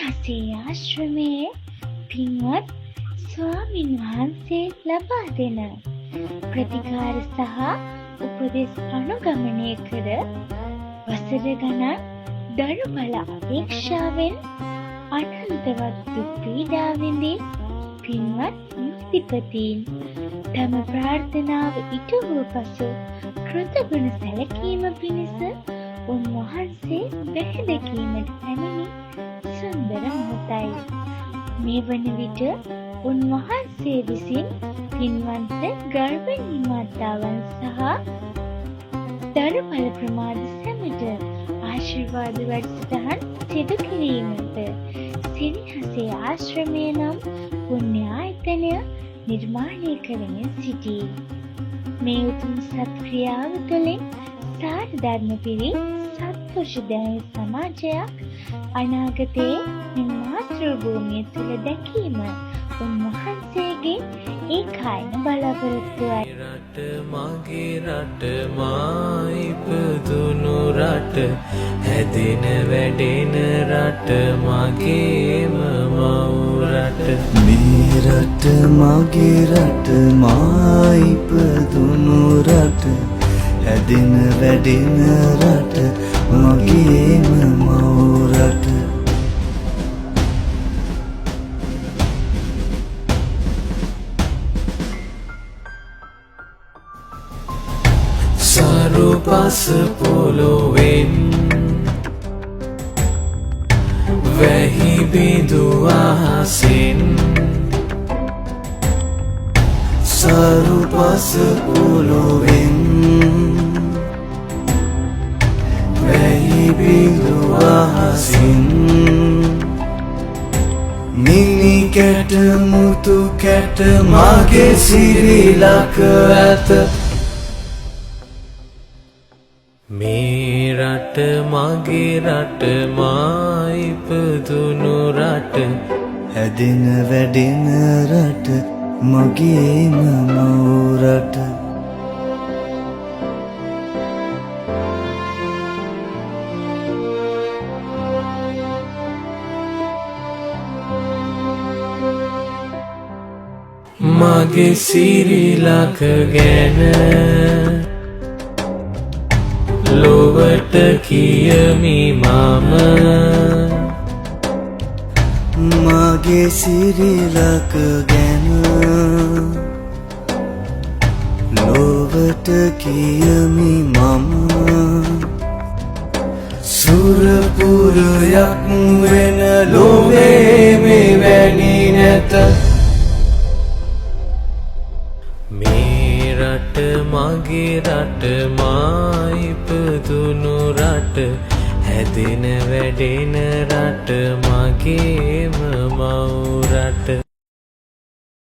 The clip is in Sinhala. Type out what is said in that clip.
සෙනෙහසේ ආශ්‍රමයේ පින්වත් ස්වාමින් වහන්සේ ලබා දෙන ප්‍රතිකාර සහ උපදෙස් අනුගමනය කර වසර ගණන් දරුබල අපේක්ෂාවෙන් අනන්තවත් දුක් පීඩා විඳි පින්වත් මුක්තිපතීන් තම ප්‍රාර්ථනාව ඉටු වූ පසු කෘතගුණ සැලකීම පිණිස උන්වහන්සේ බැහැදකීමට පැමිණි සුන්දර මොහොතයි. මේ වන විට උන්වහන්සේ විසින් පින්වන්ත ගර්භණී මාතාවන් සහ දරුබල ප්‍රමාද සැමට ආශිර්වාද වැඩසටහන් සිදු කිරීමට සෙනෙහසේ ආශ්‍රමය නම් පුණ්‍ය ආයතනය නිර්මාණය කරමින් සිටී. මේ උතුම් සත්ක්‍රියාව තුළින් සාර ධර්ම පිරි සත්පුරුෂ දැනුම් සමාජයක් අනාගතයේ මේ මාතෘ භූමිය තුළ දැකීම උන්වහන්සේගේ ඒකායන බලාපොරොත්තුවයි. රට මගේ රට මා ඉපදුණු රට හැදෙන වැඩෙන රට මගේම මව් රට. මේ රට මගේ රට මා ඉපදුණු රට හැදෙන වැඩෙන රට මගේම මව් රට. සරුපස පොළොවෙන් වැහි බිඳු අහසින් සරුපස පොළොවෙන් වැහි බිඳු අහසින් මිනි කැට මුතු කැට මගේ සිරිලක ඇත. මේ රට මගේ රට මා ඉපදුණු රට හැදෙන වැඩෙන රට මගේම මව් රට. මගේ සිරිලක ගැන ලොවට කියමි මම. මගේ සිරිලක ගැන ලොවට කියමි මම. සුරපුරයක් වෙන ලොවේ මෙවැනි නැත. මේ රට මගේ රට මා ඉපදුණු රට හැදෙන වැඩෙන රට මගේම මව් රට.